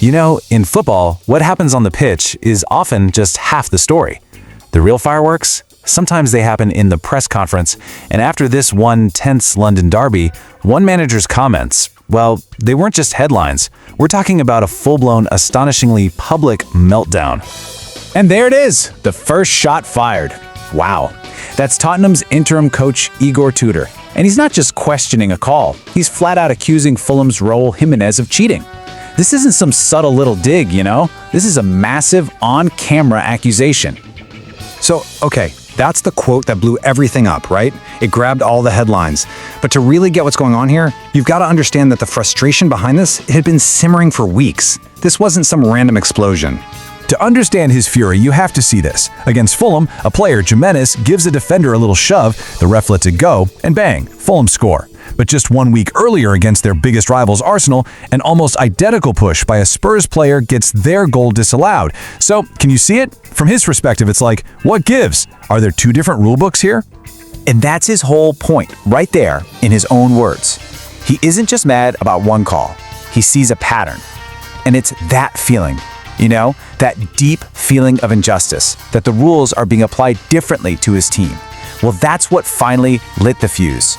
You know, in football, what happens on the pitch is often just half the story. The real fireworks? Sometimes they happen in the press conference, and after this one tense London derby, one manager's comments, well, they weren't just headlines. We're talking about a full-blown, astonishingly public meltdown. And there it is, the first shot fired. Wow. That's Tottenham's interim coach, Igor Tudor. And he's not just questioning a call, he's flat out accusing Fulham's Raúl Jiménez of cheating. This isn't some subtle little dig, you know? This is a massive, on-camera accusation. So, okay, that's the quote that blew everything up, right? It grabbed all the headlines. But to really get what's going on here, you've got to understand that the frustration behind this had been simmering for weeks. This wasn't some random explosion. To understand his fury, you have to see this. Against Fulham, a player, Jimenez, gives a defender a little shove, the ref lets it go, and bang, Fulham score. But just 1 week earlier against their biggest rivals, Arsenal, an almost identical push by a Spurs player gets their goal disallowed. So, can you see it? From his perspective, it's like, what gives? Are there two different rule books here? And that's his whole point, right there, in his own words. He isn't just mad about one call. He sees a pattern. And it's that feeling, you know, that deep feeling of injustice, that the rules are being applied differently to his team. Well, that's what finally lit the fuse.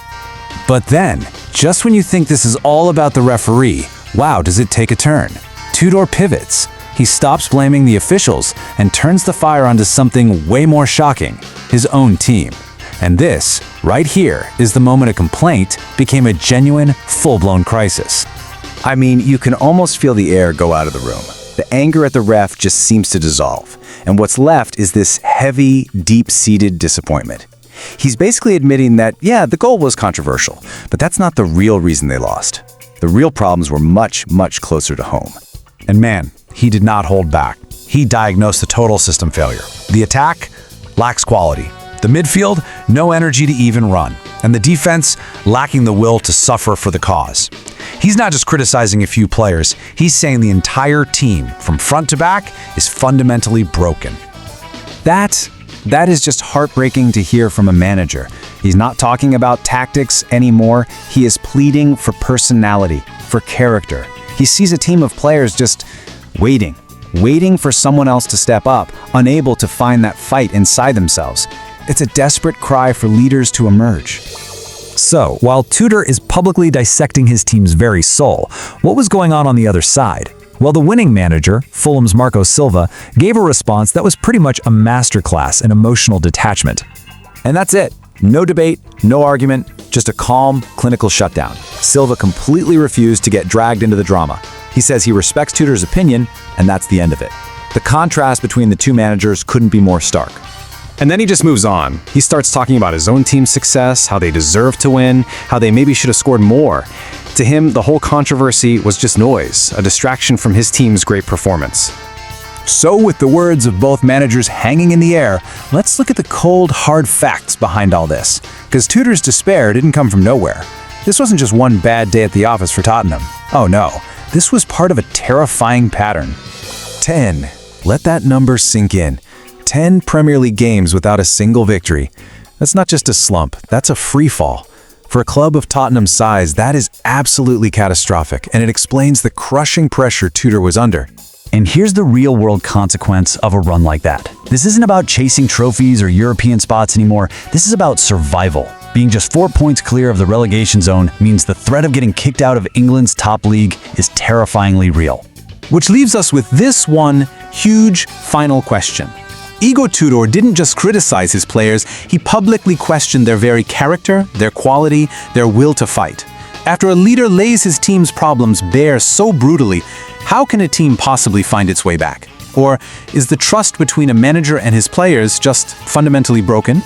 But then, just when you think this is all about the referee, wow, does it take a turn. Tudor pivots. He stops blaming the officials and turns the fire onto something way more shocking, his own team. And this, right here, is the moment a complaint became a genuine, full-blown crisis. I mean, you can almost feel the air go out of the room. The anger at the ref just seems to dissolve. And what's left is this heavy, deep-seated disappointment. He's basically admitting that, yeah, the goal was controversial, but that's not the real reason they lost. The real problems were much, much closer to home. And man, he did not hold back. He diagnosed the total system failure. The attack lacks quality. The midfield, no energy to even run. And the defense, lacking the will to suffer for the cause. He's not just criticizing a few players, he's saying the entire team, from front to back, is fundamentally broken. That is just heartbreaking to hear from a manager. He's not talking about tactics anymore. He is pleading for personality, for character. He sees a team of players just waiting for someone else to step up, unable to find that fight inside themselves. It's a desperate cry for leaders to emerge. So, while Tudor is publicly dissecting his team's very soul, what was going on the other side? Well, the winning manager, Fulham's Marco Silva, gave a response that was pretty much a masterclass in emotional detachment. And that's it. No debate, no argument, just a calm, clinical shutdown. Silva completely refused to get dragged into the drama. He says he respects Tudor's opinion, and that's the end of it. The contrast between the two managers couldn't be more stark. And then he just moves on. He starts talking about his own team's success, how they deserve to win, how they maybe should have scored more. To him, the whole controversy was just noise, a distraction from his team's great performance. So with the words of both managers hanging in the air, let's look at the cold, hard facts behind all this. Because Tudor's despair didn't come from nowhere. This wasn't just one bad day at the office for Tottenham. Oh no, this was part of a terrifying pattern. 10. Let that number sink in. 10 Premier League games without a single victory. That's not just a slump, that's a freefall. For a club of Tottenham's size, that is absolutely catastrophic, and it explains the crushing pressure Tudor was under. And here's the real-world consequence of a run like that. This isn't about chasing trophies or European spots anymore. This is about survival. Being just 4 points clear of the relegation zone means the threat of getting kicked out of England's top league is terrifyingly real. Which leaves us with this one huge final question. Igor Tudor didn't just criticize his players, he publicly questioned their very character, their quality, their will to fight. After a leader lays his team's problems bare so brutally, how can a team possibly find its way back? Or is the trust between a manager and his players just fundamentally broken?